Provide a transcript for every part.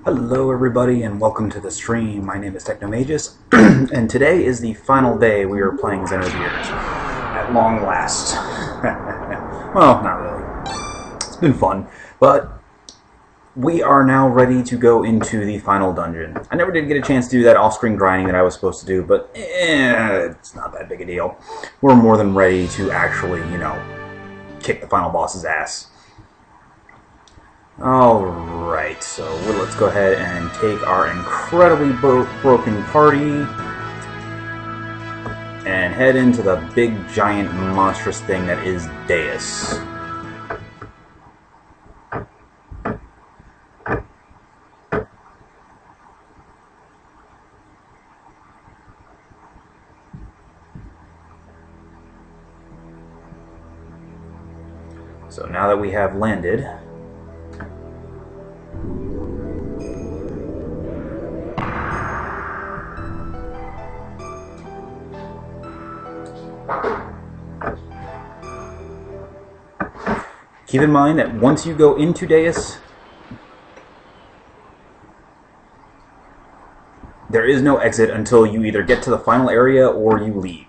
Hello everybody and welcome to the stream. My name is Technomagus and today is the final day we are playing Xenogears. At long last. Well, not really. It's been fun, but we are now ready to go into the final dungeon. I never did get a chance to do that off-screen grinding that I was supposed to do, but it's not that big a deal. We're more than ready to actually, kick the final boss's ass. Alright, so let's go ahead and take our incredibly broken party and head into the big, giant, monstrous thing that is Deus. So now that we have landed, keep in mind that once you go into Deus, there is no exit until you either get to the final area or you leave.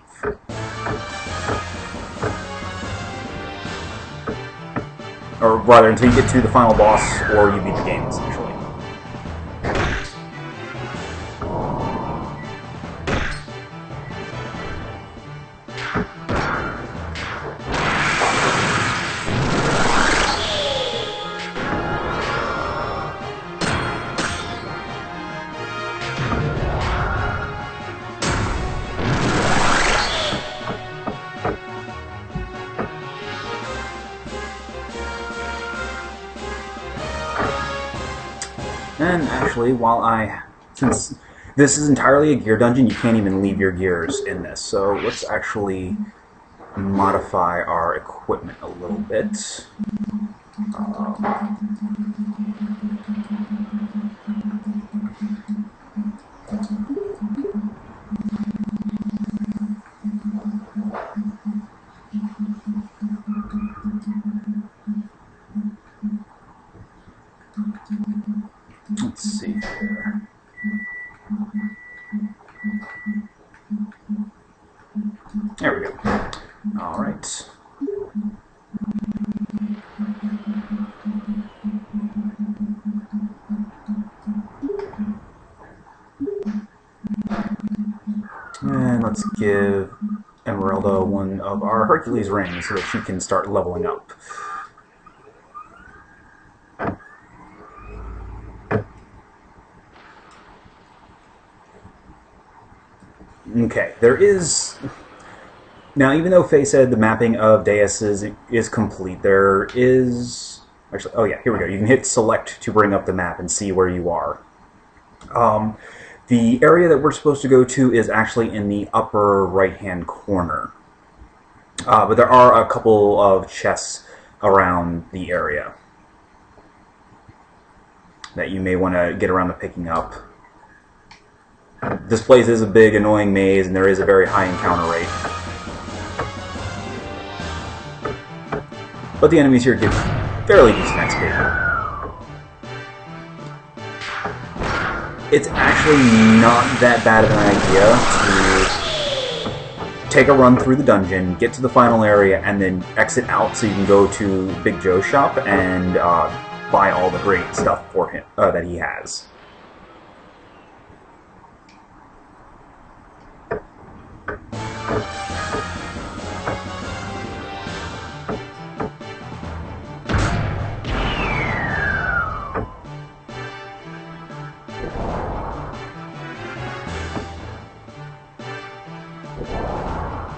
Or rather, until you get to the final boss or you beat the game, essentially. And actually, since this is entirely a gear dungeon, you can't even leave your gears in this. So let's actually modify our equipment a little bit. Let's see here. There we go. All right. And let's give Emeralda one of our Hercules rings so that she can start leveling up. Okay, there is... Now, even though Faye said the mapping of Deus is complete, there is... Actually, oh yeah, here we go. You can hit select to bring up the map and see where you are. The area that we're supposed to go to is actually in the upper right-hand corner. But there are a couple of chests around the area that you may want to get around to picking up. This place is a big, annoying maze, and there is a very high encounter rate. But the enemies here give fairly decent XP. It's actually not that bad of an idea to take a run through the dungeon, get to the final area, and then exit out so you can go to Big Joe's shop and buy all the great stuff for him that he has.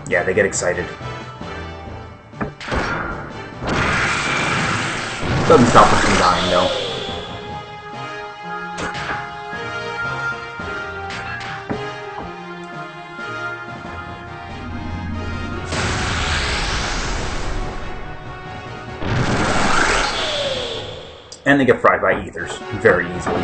Yeah, they get excited. Doesn't stop us from dying, though. And they get fried by ethers very easily.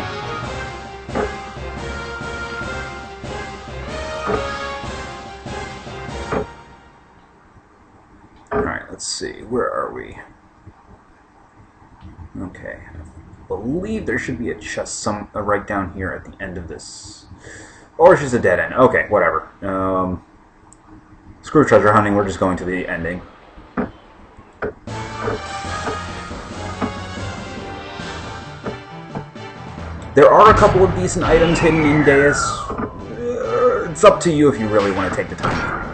Alright, let's see. Where are we? Okay. believe there should be a chest right down here at the end of this. Or it's just a dead end. Okay, whatever. Screw treasure hunting, we're just going to the ending. There are a couple of decent items hidden in Deus. It's up to you if you really want to take the time to find them.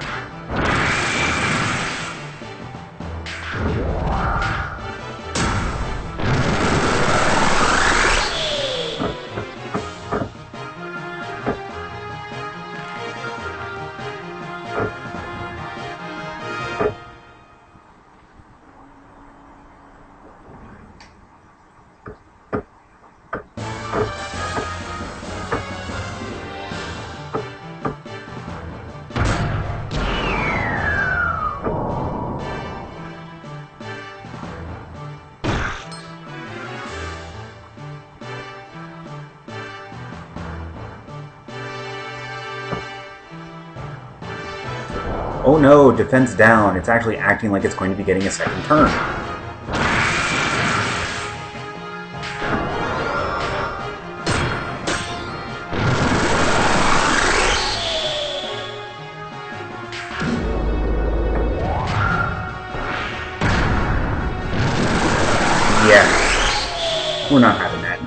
Oh no, defense down. It's actually acting like it's going to be getting a second turn. Yeah. We're not having that.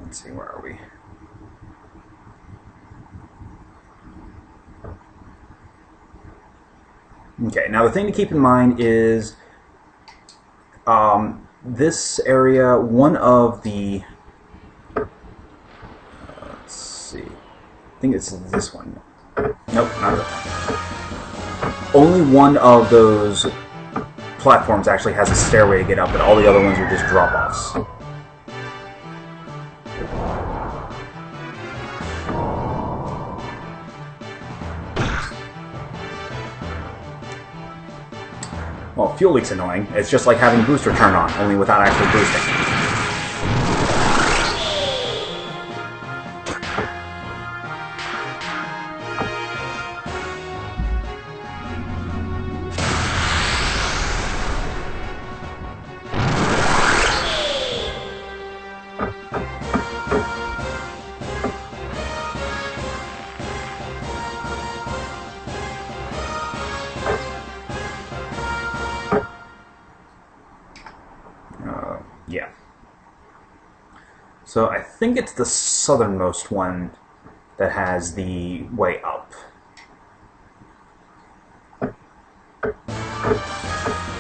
Let's see, where are we? Okay, now the thing to keep in mind is this area, one of the... let's see. I think it's this one. Nope, not this one. Only one of those platforms actually has a stairway to get up, but all the other ones are just drop-offs. Well, fuel leak's annoying. It's just like having booster turn on, only without actually boosting. Yeah. So I think it's the southernmost one that has the way up.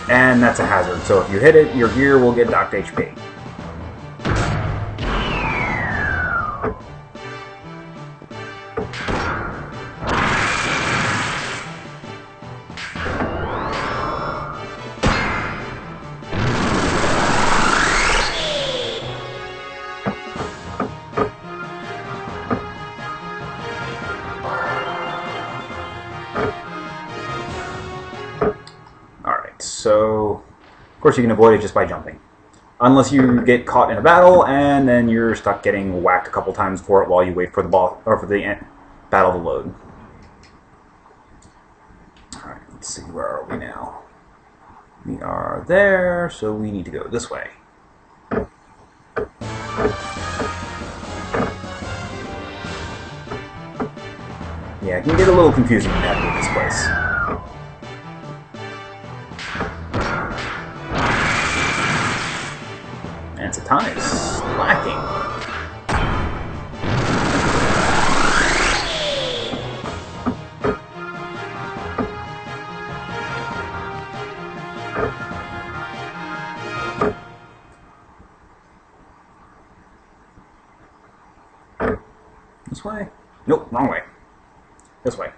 And that's a hazard, so if you hit it, your gear will get docked HP. So, of course you can avoid it just by jumping. Unless you get caught in a battle, and then you're stuck getting whacked a couple times for it while you wait for the ball or for the battle to load. Alright, let's see, where are we now? We are there, so we need to go this way. Yeah, it can get a little confusing when you navigate this place. And Satana is slacking. This way? Nope, wrong way. This way.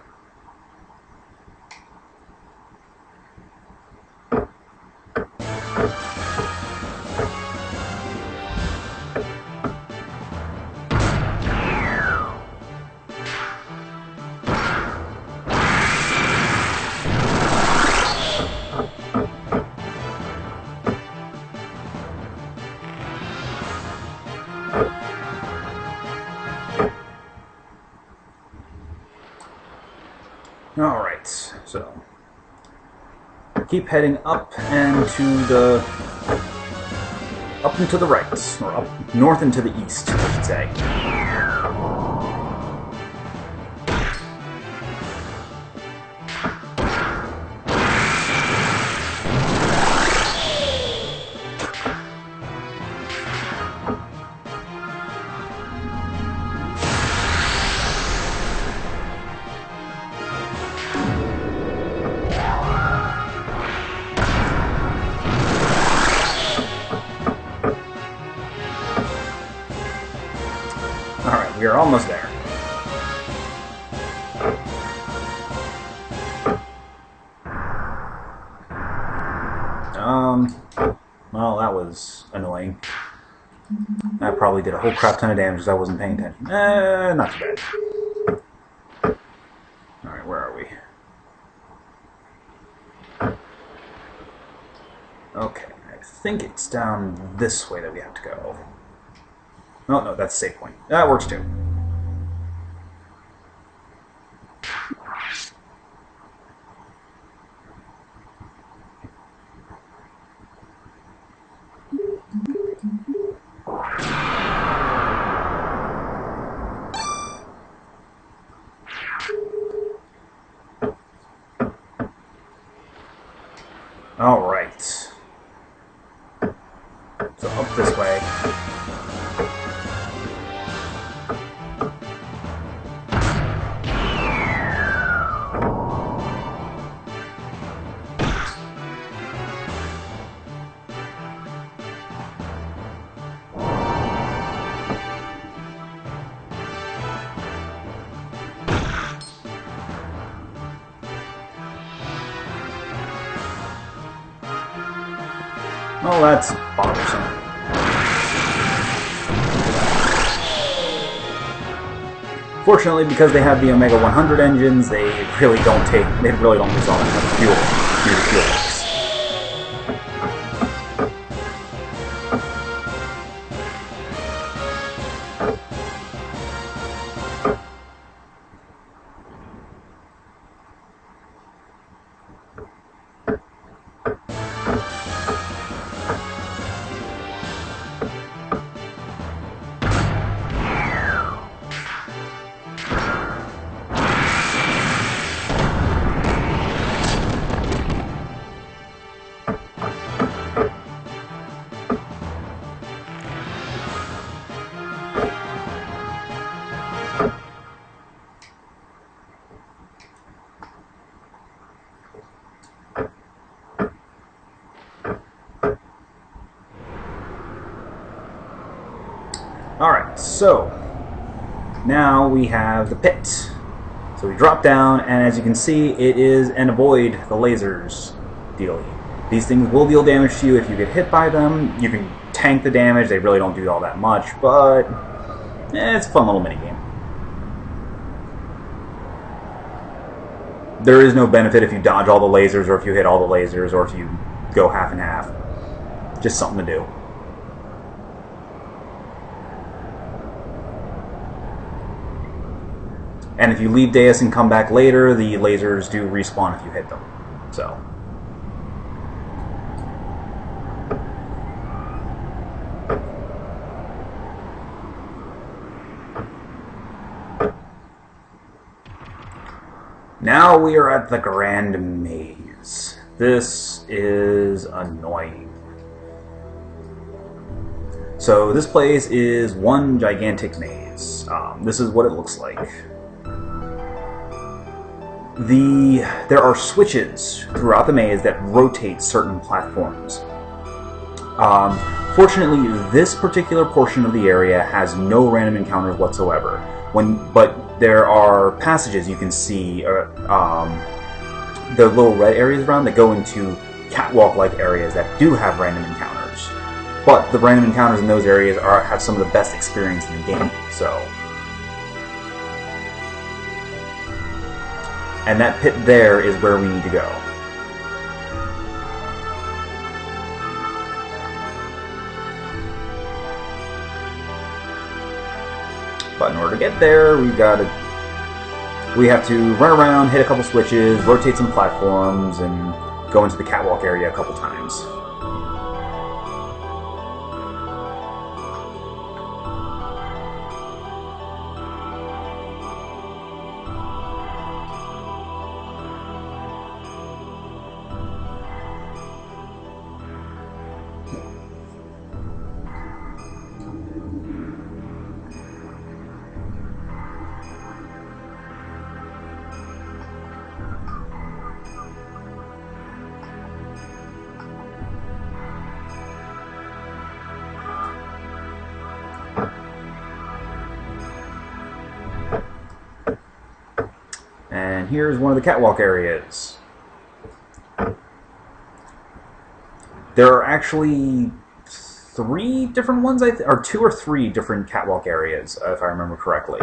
Alright, so keep heading up and to the right, or up north and to the east, I should say. Alright, we are almost there. Well, that was annoying. That probably did a whole crap ton of damage because I wasn't paying attention. Not too bad. Alright, where are we? Okay, I think it's down this way that we have to go. Oh, no, that's a save point. That works too. Alright. So up this way. Oh, that's bothersome. Fortunately, because they have the Omega 100 engines, they really don't use all that much fuel due to fuel leaks. Alright, so now we have the pit. So we drop down, and as you can see, it is an avoid the lasers dealie. These things will deal damage to you if you get hit by them. You can tank the damage, they really don't do all that much, but it's a fun little minigame. There is no benefit if you dodge all the lasers, or if you hit all the lasers, or if you go half and half. Just something to do. And if you leave Deus and come back later, the lasers do respawn if you hit them. So. Now we are at the Grand Maze. This is annoying. So this place is one gigantic maze. This is what it looks like. There are switches throughout the maze that rotate certain platforms. Fortunately, this particular portion of the area has no random encounters whatsoever. But there are passages you can see, the little red areas around that go into catwalk-like areas that do have random encounters. But the random encounters in those areas have some of the best experience in the game. So. And that pit there is where we need to go. But in order to get there, we've got to we have to run around, hit a couple switches, rotate some platforms, and go into the catwalk area a couple times. And here's one of the catwalk areas. There are actually 3 different ones, or 2 or 3 different catwalk areas, if I remember correctly.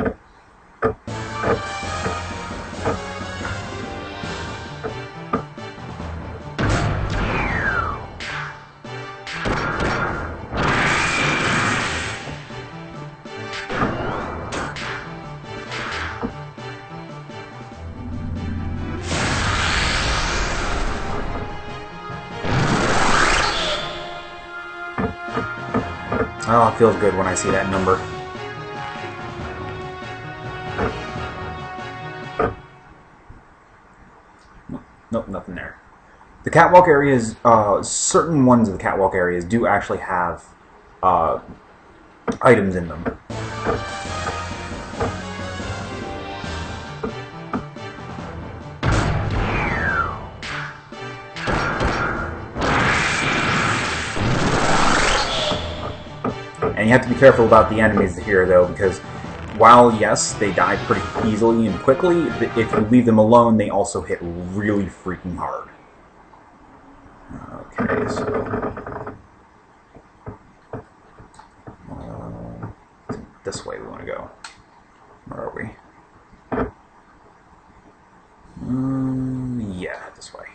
Oh, it feels good when I see that number. Nope, nothing there. The catwalk areas, certain ones of the catwalk areas do actually have items in them. And you have to be careful about the enemies here, though, because while, yes, they die pretty easily and quickly, if you leave them alone, they also hit really freaking hard. Okay, so... this way we want to go. Where are we? Yeah, this way.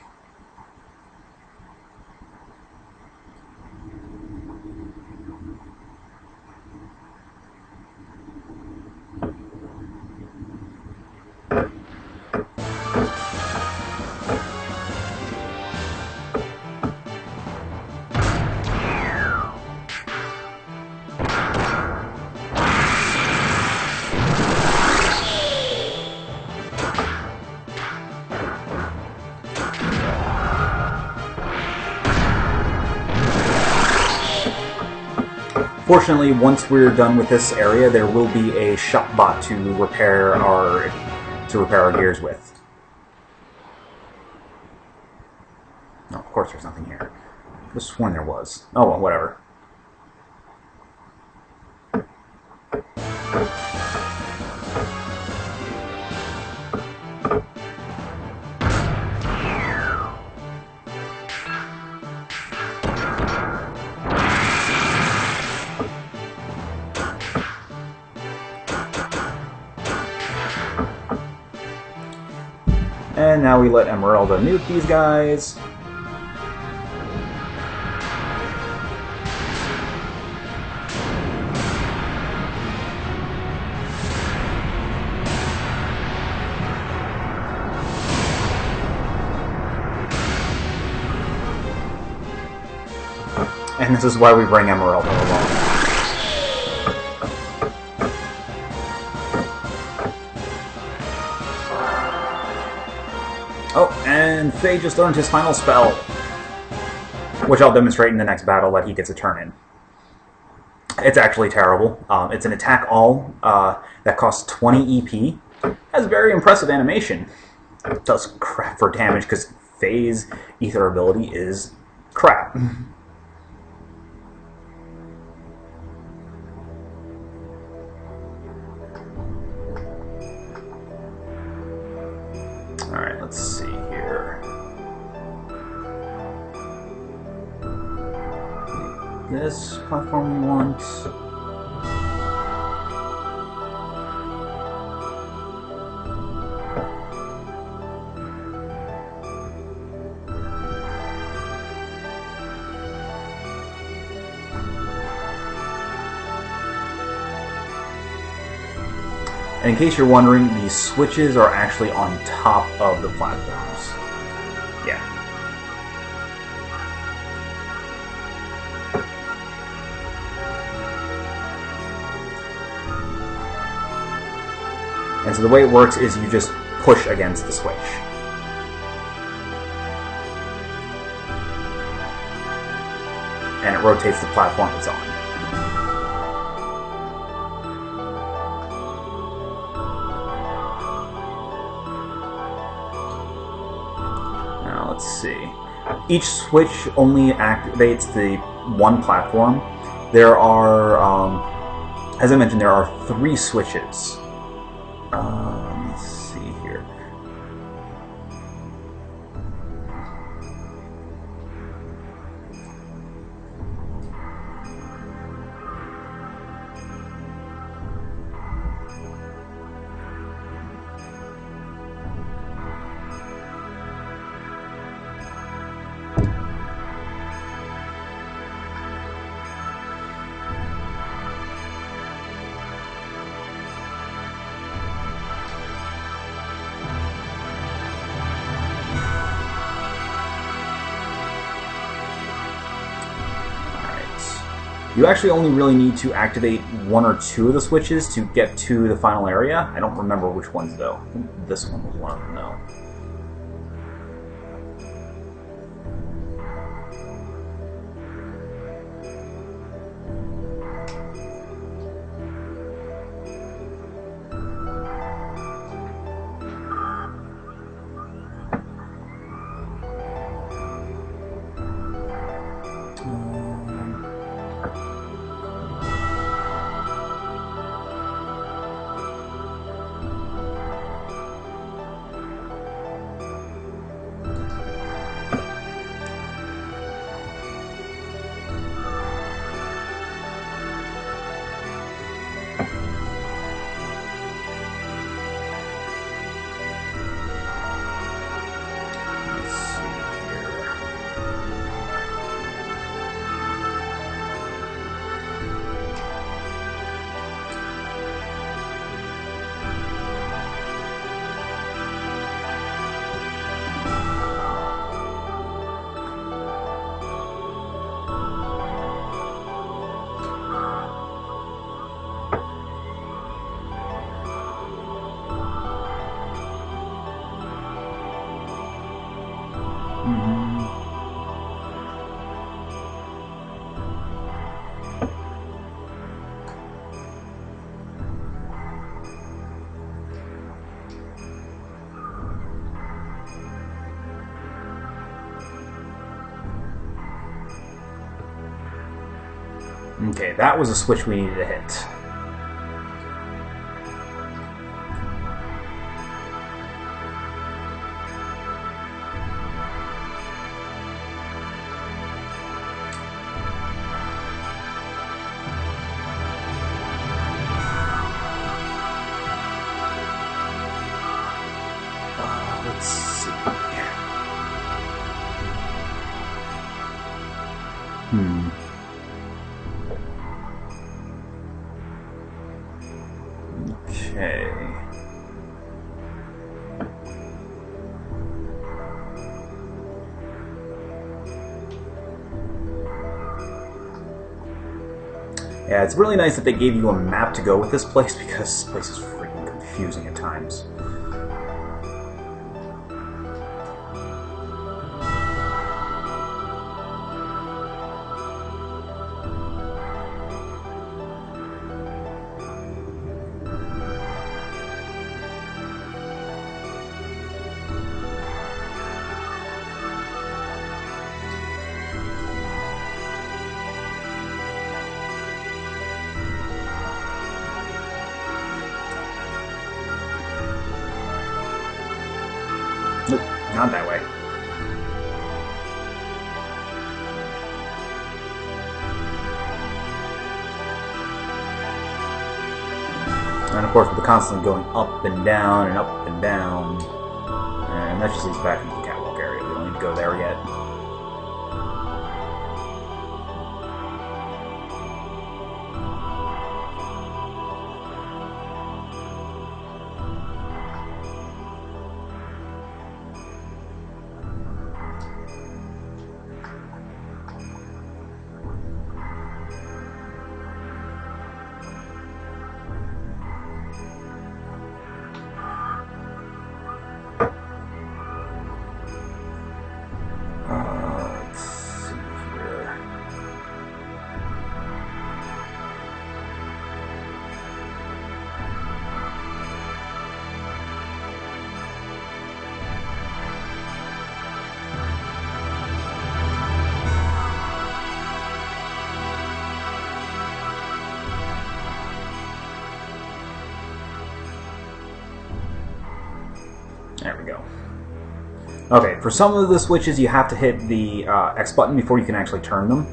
Fortunately, once we're done with this area, there will be a shop bot to repair our gears with. No, of course there's nothing here. I could have sworn there was. Oh well, whatever. And now we let Emeralda nuke these guys. And this is why we bring Emeralda along. Oh, and Faye just learned his final spell, which I'll demonstrate in the next battle that he gets a turn in. It's actually terrible. It's an attack all that costs 20 EP. Has very impressive animation. It does crap for damage because Faye's ether ability is crap. Alright, let's see here. This platform we want. And in case you're wondering, these switches are actually on top of the platforms. Yeah. And so the way it works is you just push against the switch. And it rotates the platform it's on. Now let's see. Each switch only activates the one platform. There are, as I mentioned, there are 3 switches. Let's see here. You actually only really need to activate 1 or 2 of the switches to get to the final area. I don't remember which ones, though. I think this one was one of them, though. Okay, that was a switch we needed to hit. Let's see. Okay. Yeah, it's really nice that they gave you a map to go with this place, because this place is freaking confusing at times. Nope, not that way. And of course, with the constantly going up and down and up and down, and that just leads back into the catwalk area. We don't need to go there yet. There we go. Okay, for some of the switches you have to hit the X button before you can actually turn them.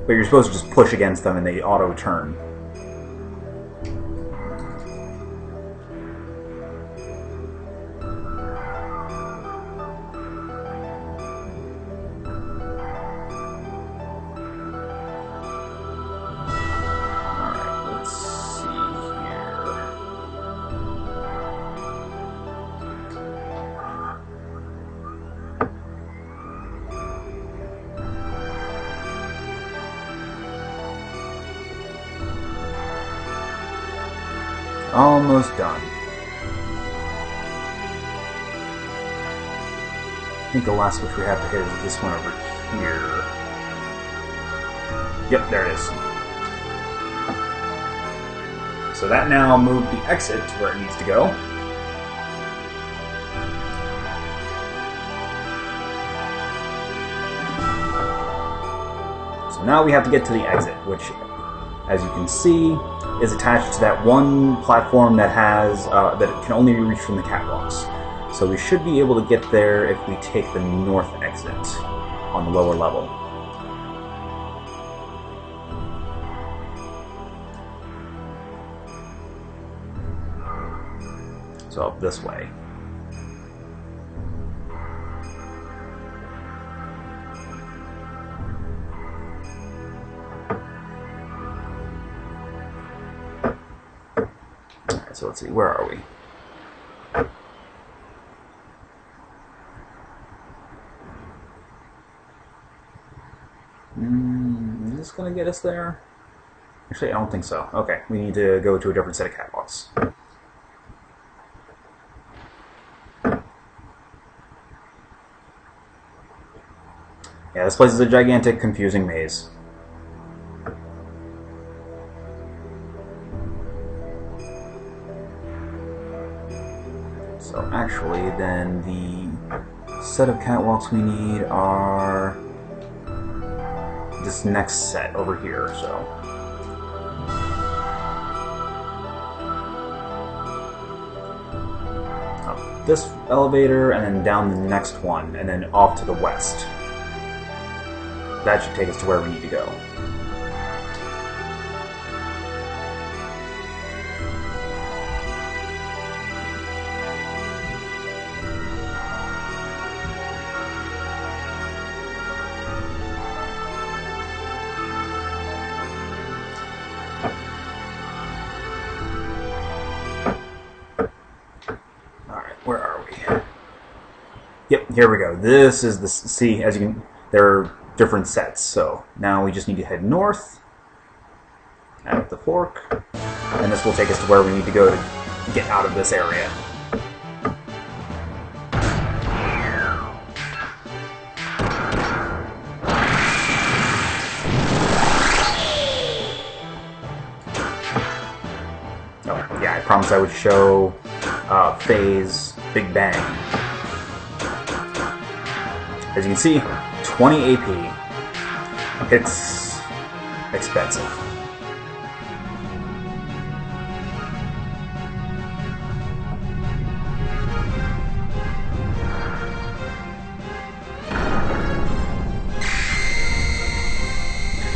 But you're supposed to just push against them and they auto-turn. Almost done. I think the last switch we have to hit is this one over here. Yep, there it is. So that now moved the exit to where it needs to go. So now we have to get to the exit, which, as you can see, is attached to that one platform that has that can only be reached from the catwalks. So we should be able to get there if we take the north exit on the lower level. So up this way. So let's see, where are we? Is this going to get us there? Actually, I don't think so. Okay, we need to go to a different set of catwalks. Yeah, this place is a gigantic, confusing maze. So actually, then the set of catwalks we need are this next set over here, so. Up this elevator, and then down the next one, and then off to the west. That should take us to where we need to go. Where are we? Yep, here we go. This is the... See, as you can... There are different sets, so now we just need to head north, at the fork, and this will take us to where we need to go to get out of this area. Oh, yeah, I promised I would show Phase Big Bang. As you can see, 20 AP. It's expensive.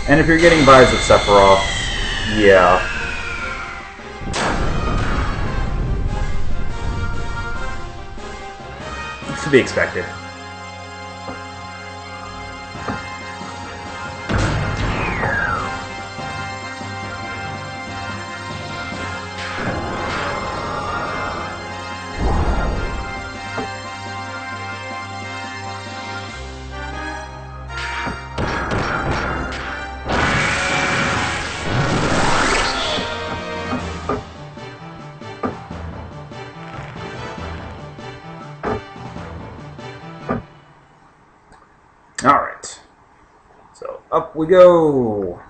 And if you're getting vibes of Sephiroth, yeah. To be expected. Alright, so up we go.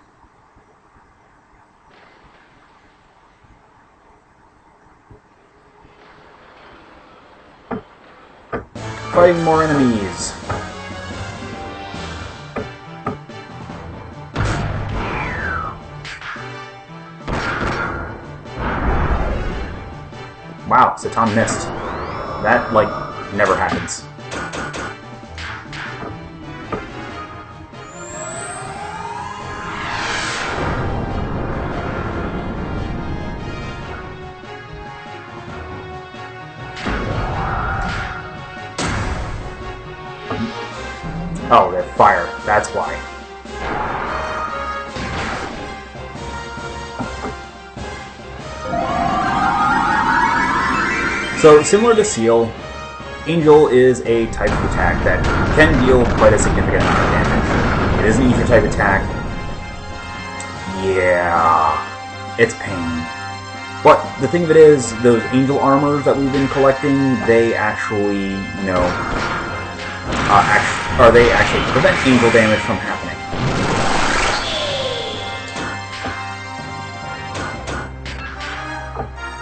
Fighting more enemies. Wow, Satan missed. That, like, never happens. Oh, they're fire. That's why. So, similar to Seal, Angel is a type of attack that can deal quite a significant amount of damage. It is an ether type attack. Yeah, it's pain. But the thing of it is, those Angel armors that we've been collecting, they actually, you know, they actually prevent Angel damage from happening.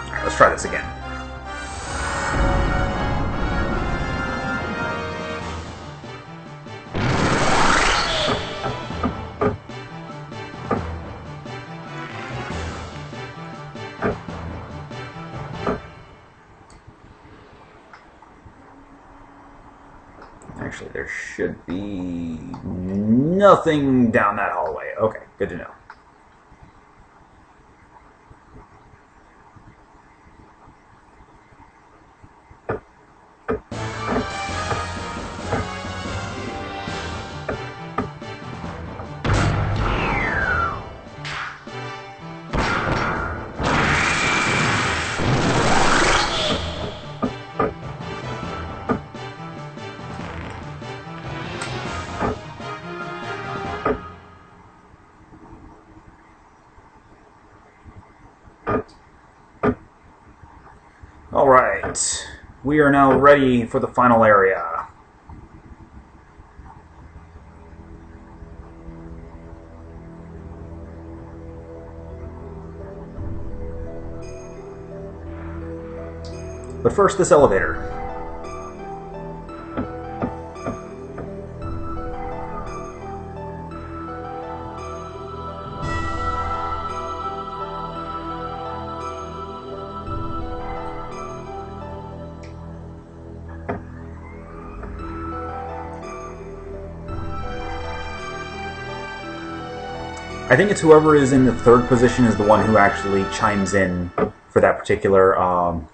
Alright, let's try this again. Actually, there should be nothing down that hallway. Okay, good to know. Alright, we are now ready for the final area. But first, this elevator. I think it's whoever is in the third position is the one who actually chimes in for that particular line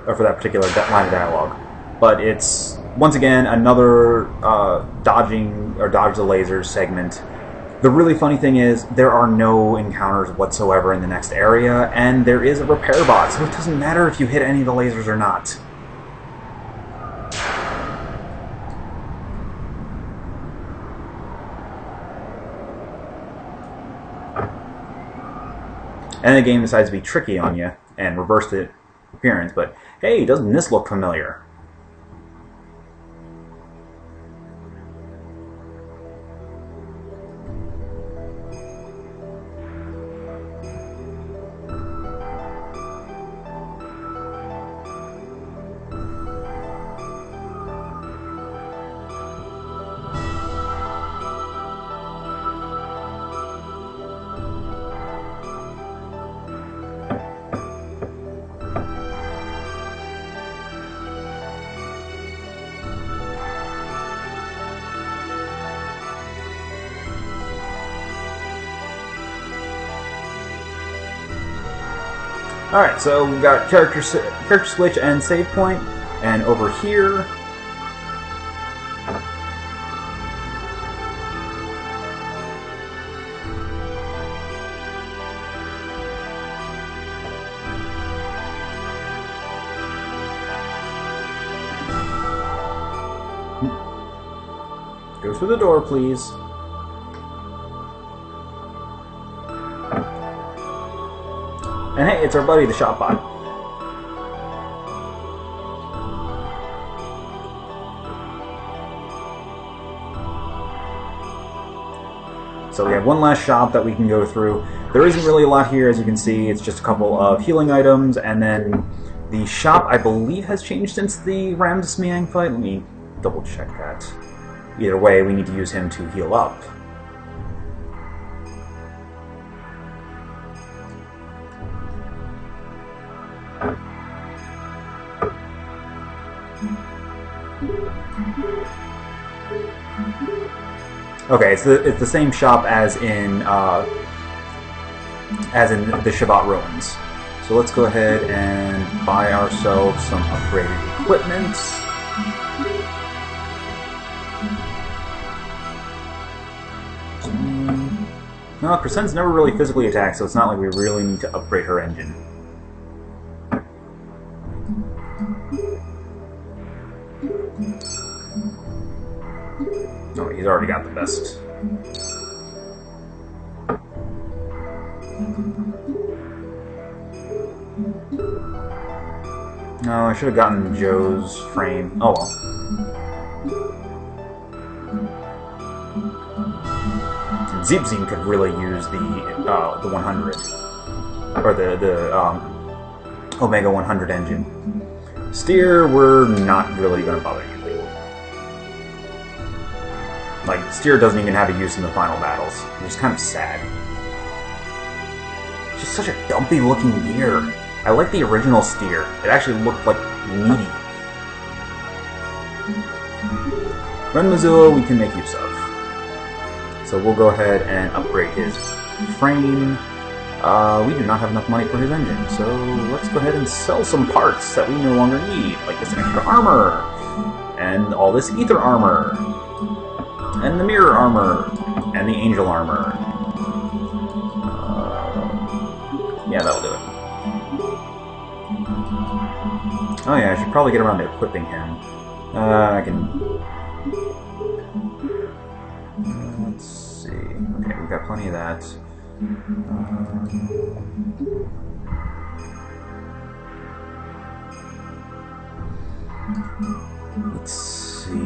of dialogue. But it's once again another dodge the lasers segment. The really funny thing is there are no encounters whatsoever in the next area, and there is a repair bot, so it doesn't matter if you hit any of the lasers or not. And the game decides to be tricky on you and reverse the appearance, but hey, doesn't this look familiar? Alright, so we've got character switch and save point, and over here... Go through the door, please. And hey, it's our buddy, the Shopbot. So we have one last shop that we can go through. There isn't really a lot here, as you can see. It's just a couple of healing items, and then the shop, I believe, has changed since the Ramses Miang fight. Let me double check that. Either way, we need to use him to heal up. Okay, it's the same shop as in the Shabbat ruins. So let's go ahead and buy ourselves some upgraded equipment. No, Crescent's never really physically attacked, so it's not like we really need to upgrade her engine. Oh, he's already got the best. No, I should have gotten Joe's frame. Oh well. Zipzin could really use the 100 or the Omega 100 engine. Steer, we're not really going to bother using. Like, Steer doesn't even have a use in the final battles, which is kind of sad. It's just such a dumpy looking gear. I like the original Steer. It actually looked like meaty. Ren Mozilla we can make use of. So we'll go ahead and upgrade his frame. We do not have enough money for his engine, so let's go ahead and sell some parts that we no longer need, like this extra armor, and all this ether armor, and the mirror armor, and the angel armor. Yeah, that'll do it. Oh yeah, I should probably get around to equipping him. I can... let's see. Okay, we've got plenty of that. Let's see.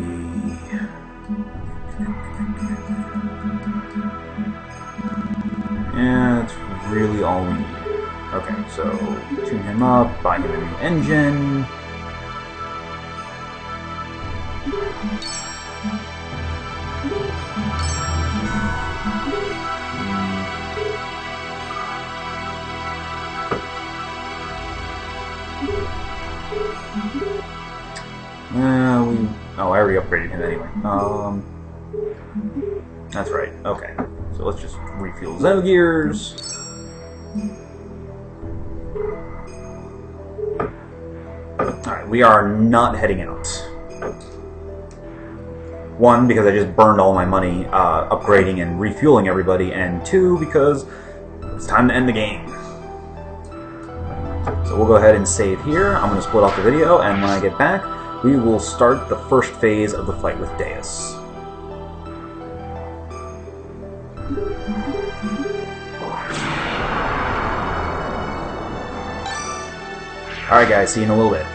Yeah, that's really all we need. Okay, so tune him up, buy him a new engine. Oh, I already upgraded him anyway. That's right. Okay, so let's just refuel Xenogears. Alright, we are not heading out. One, because I just burned all my money upgrading and refueling everybody, and two, because it's time to end the game. So we'll go ahead and save here. I'm going to split off the video, and when I get back, we will start the first phase of the fight with Deus. Alright guys, see you in a little bit.